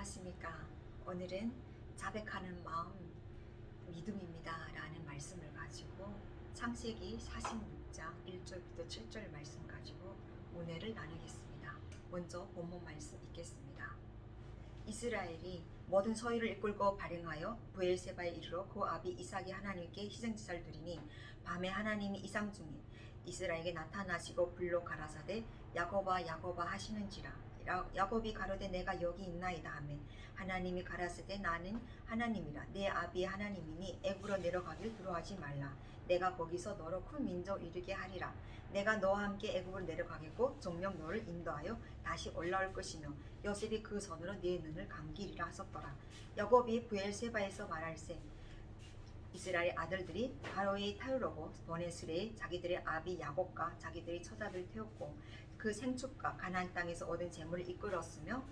안녕하십니까. 오늘은 자백하는 마음 믿음입니다 라는 말씀을 가지고 창세기 46장 1절부터 7절 말씀 가지고 은혜를 나누겠습니다. 먼저 본문 말씀 읽겠습니다. 이스라엘이 모든 서유를 이끌고 발행하여 브엘세바에 이르러 그 아비 이삭이 하나님께 희생제사를 드리니 밤에 하나님이 이상 중에 이스라엘에게 나타나시고 불로 가라사대 야곱아 야곱아 하시는지라. 야곱이 가로되 내가 여기 있나이다 하매 하나님이 가라사대 나는 하나님이라 내 아비의 하나님이니 애굽으로 내려가길 두려워하지 말라. 내가 거기서 너로 큰 민족 이르게 하리라. 내가 너와 함께 애굽으로 내려가겠고 정녕 너를 인도하여 다시 올라올 것이며 요셉이 그 손으로 네 눈을 감기리라 하셨더라. 야곱이 브엘세바에서 말할세 이스라엘 아들들이 바로의 타유로고 보내스레에 자기들의 아비 야곱과 자기들의 처자들을 태웠고 그 생축과 가나안 땅에서 얻은 재물을 이끌었으며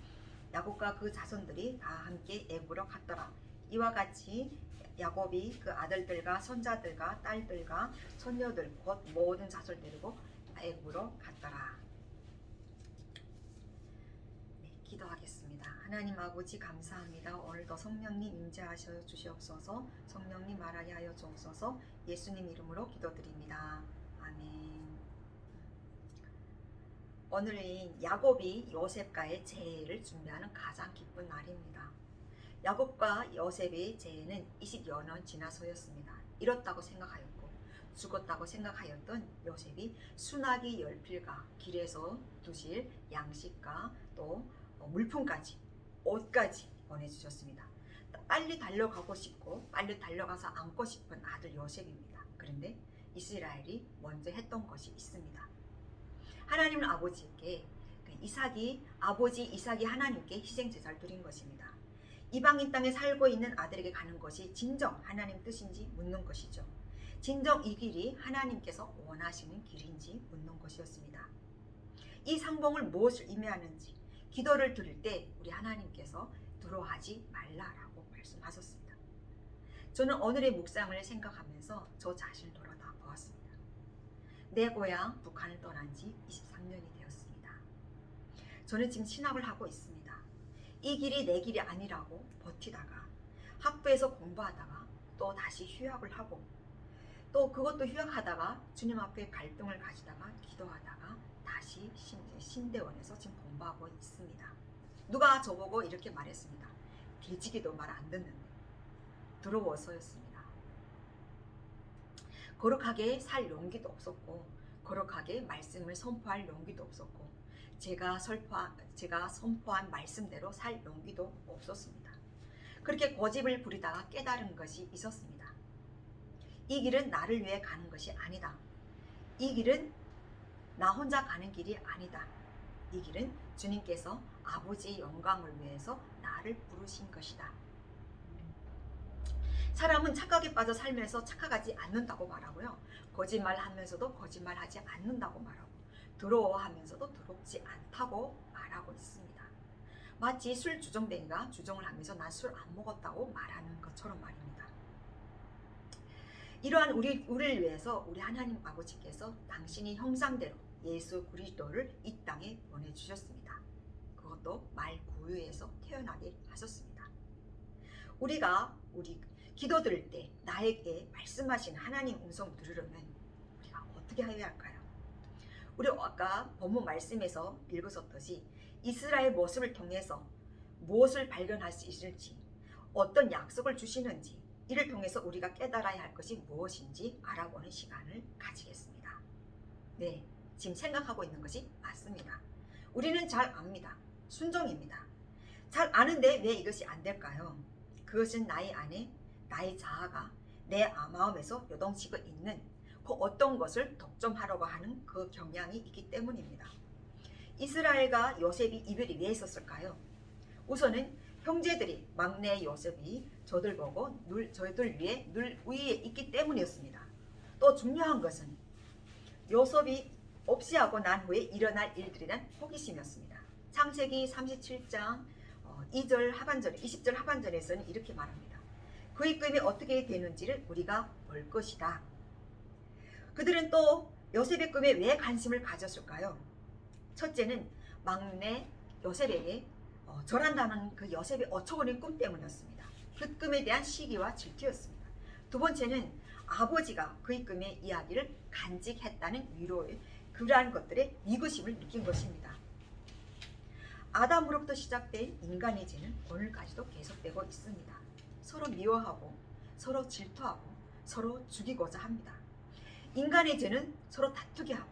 야곱과 그 자손들이 다 함께 애굽으로 갔더라. 이와 같이 야곱이 그 아들들과 손자들과 딸들과 손녀들 곧 모든 자손을 데리고 애굽으로 갔더라. 기도하겠습니다. 하나님 아버지 감사합니다. 오늘도 성령님 임재하셔 주시옵소서. 성령님 말하게 하여 주옵소서. 예수님 이름으로 기도드립니다. 아멘. 오늘은 야곱이 요셉과의 재회를 준비하는 가장 기쁜 날입니다. 야곱과 요셉의 재회는 20여 년 지나서였습니다. 잃었다고 생각하였고 죽었다고 생각하였던 요셉이 수나기 10필과 길에서 두실 양식과 또 물품까지 옷까지 보내주셨습니다. 빨리 달려가고 싶고 빨리 달려가서 안고 싶은 아들 요셉입니다. 그런데 이스라엘이 먼저 했던 것이 있습니다. 하나님은 아버지께 아버지 이삭이 하나님께 희생제사를 드린 것입니다. 이방인 땅에 살고 있는 아들에게 가는 것이 진정 하나님 뜻인지 묻는 것이죠. 진정 이 길이 하나님께서 원하시는 길인지 묻는 것이었습니다. 이 상봉을 무엇을 의미하는지 기도를 드릴 때 우리 하나님께서 두려워하지 말라라고 말씀하셨습니다. 저는 오늘의 묵상을 생각하면서 저 자신을 돌아다 보았습니다. 내 고향 북한을 떠난 지 23년이 되었습니다. 저는 지금 신학을 하고 있습니다. 이 길이 내 길이 아니라고 버티다가 학부에서 공부하다가 또 다시 휴학을 하고 또 그것도 휴학하다가 주님 앞에 갈등을 가지다가 기도하다가 다시 신대원에서 지금 공부하고 있습니다. 누가 저보고 이렇게 말했습니다. 돼지기도 말 안 듣는데 두려워서였습니다. 거룩하게 살 용기도 없었고 거룩하게 말씀을 선포할 용기도 없었고 제가 선포한 말씀대로 살 용기도 없었습니다. 그렇게 고집을 부리다가 깨달은 것이 있었습니다. 이 길은 나를 위해 가는 것이 아니다. 이 길은 나 혼자 가는 길이 아니다. 이 길은 주님께서 아버지의 영광을 위해서 나를 부르신 것이다. 사람은 착각에 빠져 살면서 착각하지 않는다고 말하고요. 거짓말하면서도 거짓말하지 않는다고 말하고 더러워하면서도 더럽지 않다고 말하고 있습니다. 마치 술 주정뱅이가 주정을 하면서 난 술 안 먹었다고 말하는 것처럼 말입니다. 이러한 우리를 위해서 우리 하나님 아버지께서 당신의 형상대로 예수 그리스도를 이 땅에 보내주셨습니다. 그것도 말구유에서 태어나게 하셨습니다. 우리가 기도 드릴 때 나에게 말씀하신 하나님 음성 들으려면 우리가 어떻게 해야 할까요? 우리 아까 본문 말씀에서 읽으셨듯이 이스라엘 모습을 통해서 무엇을 발견할 수 있을지 어떤 약속을 주시는지 이를 통해서 우리가 깨달아야 할 것이 무엇인지 알아보는 시간을 가지겠습니다. 네, 지금 생각하고 있는 것이 맞습니다. 우리는 잘 압니다. 순종입니다. 잘 아는데 왜 이것이 안 될까요? 그것은 나의 안에 나의 자아가 내 마음에서 요동치고 있는 그 어떤 것을 독점하려고 하는 그 경향이 있기 때문입니다. 이스라엘과 요셉이 이별이 왜 있었을까요? 우선은 형제들이 막내 요셉이 저들 보고 저희들 위에 늘 위에 있기 때문이었습니다. 또 중요한 것은 요셉이 없이 하고 난 후에 일어날 일들에 대한 호기심이었습니다. 창세기 37장 2절 하반절에 20절 하반절에서는 이렇게 말합니다. 그의 꿈이 어떻게 되는지를 우리가 볼 것이다. 그들은 또 요셉의 꿈에 왜 관심을 가졌을까요? 첫째는 막내 요셉에게 절한다는 그 요셉의 어처구니 꿈 때문이었습니다. 그 꿈에 대한 시기와 질투였습니다. 두 번째는 아버지가 그의 꿈의 이야기를 간직했다는 위로의 그러한 것들의 미구심을 느낀 것입니다. 아담으로부터 시작된 인간의 죄는 오늘까지도 계속되고 있습니다. 서로 미워하고 서로 질투하고 서로 죽이고자 합니다. 인간의 죄는 서로 다투게 하고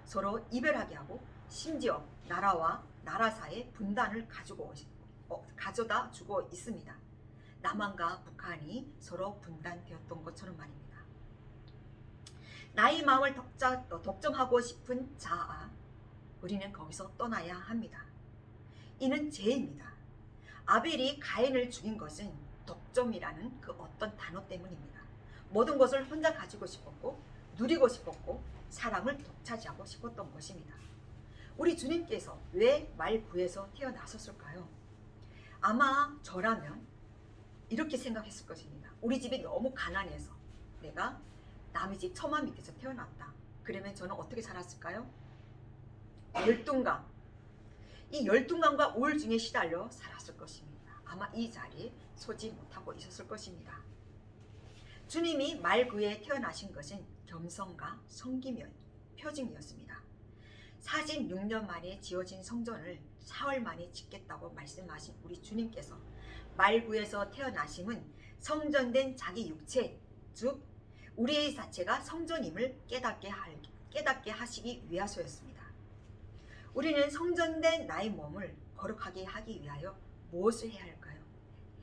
서로 이별하게 하고 심지어 나라와 나라 사이의 분단을 가져다 주고 있습니다. 남한과 북한이 서로 분단되었던 것처럼 말입니다. 나의 마음을 독점하고 싶은 자아, 우리는 거기서 떠나야 합니다. 이는 죄입니다. 아벨이 가인을 죽인 것은 독점이라는 그 어떤 단어 때문입니다. 모든 것을 혼자 가지고 싶었고 누리고 싶었고 사람을 독차지하고 싶었던 것입니다. 우리 주님께서 왜 말구에서 태어나셨을까요? 아마 저라면 이렇게 생각했을 것입니다. 우리 집이 너무 가난해서 내가 남의 집 처마 밑에서 태어났다. 그러면 저는 어떻게 살았을까요? 열등감, 이 열등감과 우울증에 시달려 살았을 것입니다. 아마 이 자리에 서지 못하고 있었을 것입니다. 주님이 말구에 태어나신 것은 겸손과 섬김의 표징이었습니다. 46년 만에 지어진 성전을 4월 만에 짓겠다고 말씀하신 우리 주님께서 말구에서 태어나심은 성전된 자기 육체, 즉 우리의 자체가 성전임을 깨닫게 하시기 위해서였습니다. 우리는 성전된 나의 몸을 거룩하게 하기 위하여 무엇을 해야 할까요?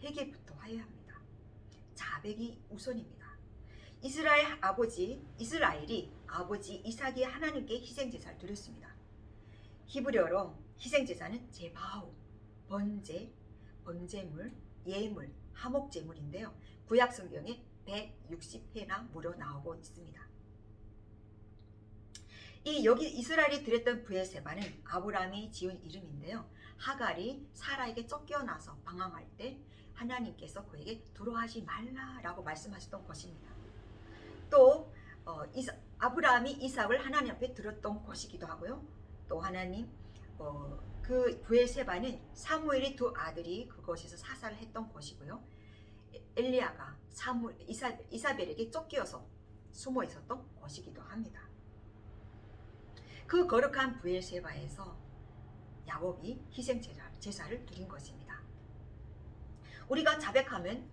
회개부터 해야 합니다. 자백이 우선입니다. 이스라엘이 아버지 이삭이 하나님께 희생제사를 드렸습니다. 히브리어로 희생제사는 제바우, 번제, 번제물, 예물, 화목제물인데요. 구약 성경에 160회나 무려 나오고 있습니다. 여기 이스라엘이 드렸던 브에세바는 아브라함이 지은 이름인데요. 하갈이 사라에게 쫓겨나서 방황할 때 하나님께서 그에게 두려워하지 말라라고 말씀하셨던 것입니다. 또 아브라함이 이삭을 하나님 앞에 드렸던 것이기도 하고요. 또 하나님 그 브에세바는 사무엘의 두 아들이 그곳에서 사살을 했던 것이고요. 엘리야가 이사벨에게 쫓겨서 숨어 있었던 것이기도 합니다. 그 거룩한 브엘세바에서 야곱이 희생제사를 드린 것입니다. 우리가 자백하면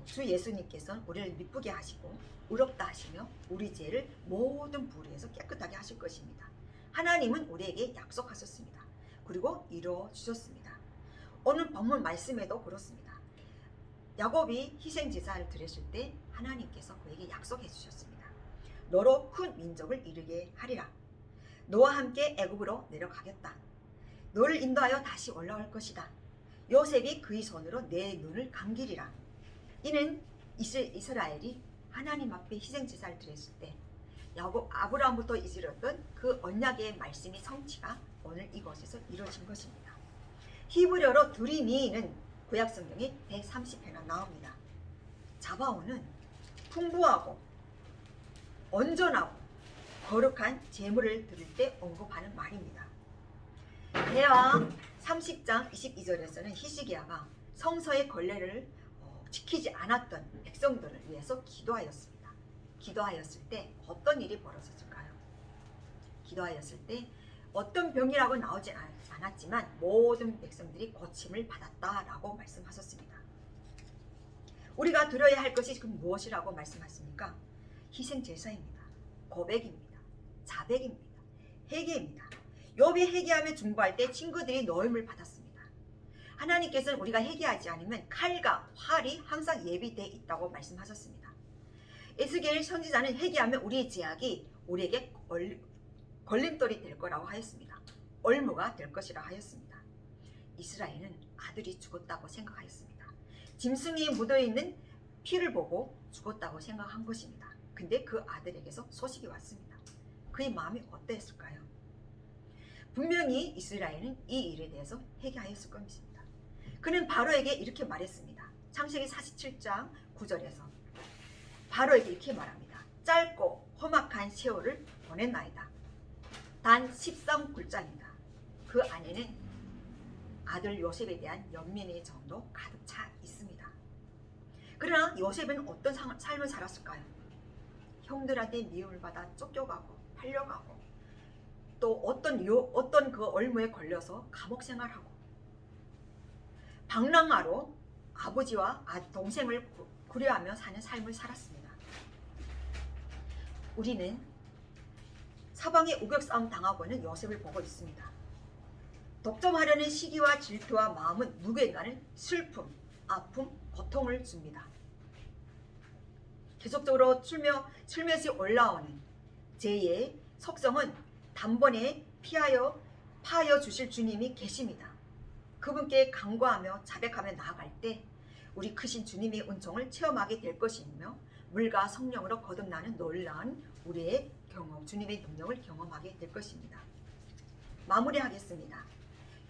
주 예수님께서는 우리를 미쁘게 하시고 의롭다 하시며 우리 죄를 모든 불의에서 깨끗하게 하실 것입니다. 하나님은 우리에게 약속하셨습니다. 그리고 이루어 주셨습니다. 오늘 본문 말씀에도 그렇습니다. 야곱이 희생제사를 드렸을 때 하나님께서 그에게 약속해 주셨습니다. 너로 큰 민족을 이루게 하리라. 너와 함께 애굽으로 내려가겠다. 너를 인도하여 다시 올라올 것이다. 요셉이 그의 손으로 내 눈을 감기리라. 이는 이스라엘이 하나님 앞에 희생제사를 드렸을 때 아브라함부터 이르렀던 그 언약의 말씀의 성취가 오늘 이곳에서 이루어진 것입니다. 히브리어로 두리니는 구약 성경에 130회나 나옵니다. 자바오는 풍부하고 온전하고 거룩한 제물을 드릴 때 언급하는 말입니다. 대하 30장 22절에서는 히스기야가 성서의 권례를 지키지 않았던 백성들을 위해서 기도하였습니다. 기도하였을 때 어떤 일이 벌어졌을까요? 기도하였을 때 어떤 병이라고 나오지 않았지만 모든 백성들이 고침을 받았다라고 말씀하셨습니다. 우리가 드려야 할 것이 그럼 무엇이라고 말씀하십니까? 희생제사입니다. 고백입니다. 자백입니다. 회개입니다. 욥이 회개하며 중보할 때 친구들이 노임을 받았습니다. 하나님께서는 우리가 회개하지 않으면 칼과 활이 항상 예비되어 있다고 말씀하셨습니다. 에스겔 선지자는 회개하면 우리의 죄악이 우리에게 걸림돌이 될 거라고 하였습니다. 올무가 될 것이라 하였습니다. 이스라엘은 아들이 죽었다고 생각하였습니다. 짐승이 묻어있는 피를 보고 죽었다고 생각한 것입니다. 근데 그 아들에게서 소식이 왔습니다. 그의 마음이 어땠을까요? 분명히 이스라엘은 이 일에 대해서 회개하였을 것입니다. 그는 바로에게 이렇게 말했습니다. 창세기 47장 9절에서 바로에게 이렇게 말합니다. 짧고 험악한 세월을 보냈나이다. 단 13굴짜리다. 그 안에는 아들 요셉에 대한 연민의 정도 가득 차 있습니다. 그러나 요셉은 어떤 삶을 살았을까요? 형들한테 미움을 받아 쫓겨가고 팔려가고 또 어떤 그 얼무에 걸려서 감옥 생활하고 방랑아로 아버지와 동생을 구려하며 사는 삶을 살았습니다. 우리는 사방에 우격싸움 당하고 있는 요셉을 보고 있습니다. 독점하려는 시기와 질투와 마음은 누구에게는 슬픔, 아픔, 고통을 줍니다. 계속적으로 슬며시 올라오는 죄의 속성은 단번에 파하여 주실 주님이 계십니다. 그분께 간구하며 자백하며 나아갈 때 우리 크신 주님의 은총을 체험하게 될 것이며 물과 성령으로 거듭나는 놀라운 우리의 경험, 주님의 능력을 경험하게 될 것입니다. 마무리하겠습니다.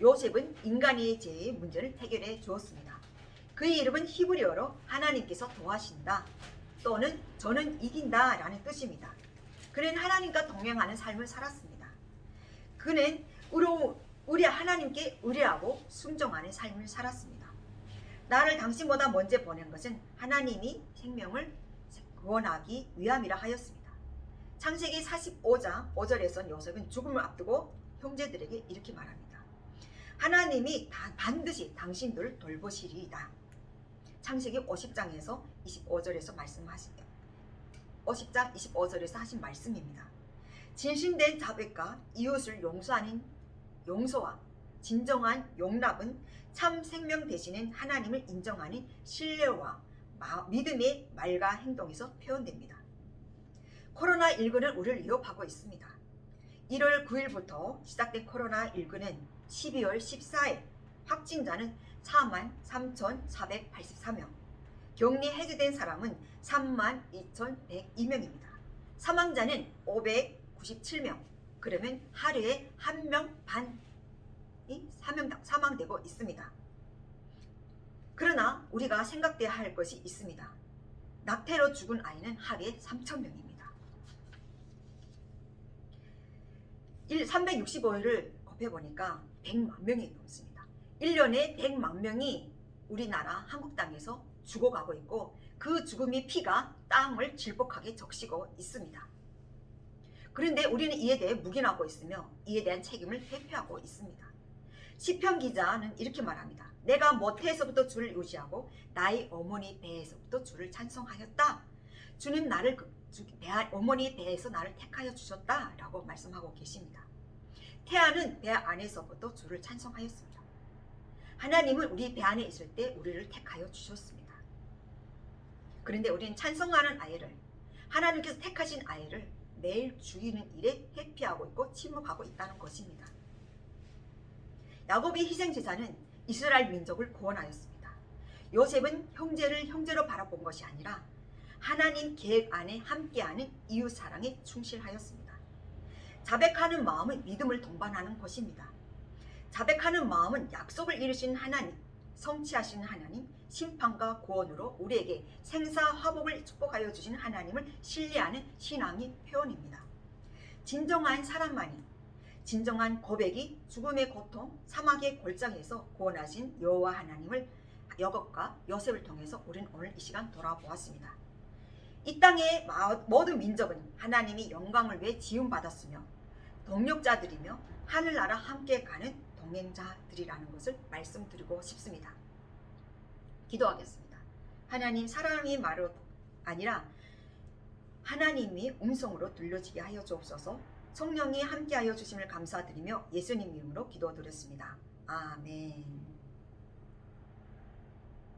요셉은 인간의 죄의 문제를 해결해 주었습니다. 그의 이름은 히브리어로 하나님께서 도와신다 또는 저는 이긴다 라는 뜻입니다. 그는 하나님과 동행하는 삶을 살았습니다. 그는 우리 하나님께 의뢰하고 순종하는 삶을 살았습니다. 나를 당신보다 먼저 보낸 것은 하나님이 생명을 구원하기 위함이라 하였습니다. 창세기 45장 5절에선 요셉은 죽음을 앞두고 형제들에게 이렇게 말합니다. 하나님이 반드시 당신들을 돌보시리이다. 창세기 50장에서 25절에서 말씀하시죠. 50장 25절에서 하신 말씀입니다. 진실된 자백과 이웃을 용서하는 용서와 진정한 용납은 참 생명 되시는 하나님을 인정하는 신뢰와 믿음의 말과 행동에서 표현됩니다. 코로나19는 우리를 위협하고 있습니다. 1월 9일부터 시작된 코로나19는 12월 14일 확진자는 43,483명, 격리 해제된 사람은 32,102명입니다. 사망자는 597명, 그러면 하루에 1명 반이 사망되고 있습니다. 그러나 우리가 생각해야 할 것이 있습니다. 낙태로 죽은 아이는 하루에 3,000명입니다. 365일을 곱해보니까 100만 명이 넘습니다. 1년에 100만 명이 우리나라 한국 땅에서 죽어가고 있고 그 죽음의 피가 땅을 질퍽하게 적시고 있습니다. 그런데 우리는 이에 대해 묵인하고 있으며 이에 대한 책임을 회피하고 있습니다. 시편 기자는 이렇게 말합니다. 내가 모태에서부터 주를 의지하고 나의 어머니 배에서부터 주를 찬송하였다. 주는 나를 어머니 배에서 나를 택하여 주셨다 라고 말씀하고 계십니다. 태아는 배 안에서부터 주를 찬송하였습니다. 하나님은 우리 배 안에 있을 때 우리를 택하여 주셨습니다. 그런데 우리는 찬송하는 아이를, 하나님께서 택하신 아이를 매일 죽이는 일에 회피하고 있고 침묵하고 있다는 것입니다. 야곱의 희생제사는 이스라엘 민족을 구원하였습니다. 요셉은 형제를 형제로 바라본 것이 아니라 하나님 계획 안에 함께하는 이웃사랑에 충실하였습니다. 자백하는 마음은 믿음을 동반하는 것입니다. 자백하는 마음은 약속을 이루신 하나님, 성취하시는 하나님, 심판과 구원으로 우리에게 생사화복을 축복하여 주신 하나님을 신뢰하는 신앙의 표현입니다. 진정한 사랑만이, 진정한 고백이 죽음의 고통, 사막의 골짜기에서 구원하신 여호와 하나님을 야곱과 요셉을 통해서 우리는 오늘 이 시간 돌아보았습니다. 이 땅의 모든 민족은 하나님이 영광을 위해 지음받았으며 동력자들이며 하늘나라 함께 가는 동행자들이라는 것을 말씀드리고 싶습니다. 기도하겠습니다. 하나님, 사람이 말로 아니라 하나님이 음성으로 들려지게 하여 주옵소서. 성령이 함께하여 주심을 감사드리며 예수님 이름으로 기도드렸습니다. 아멘.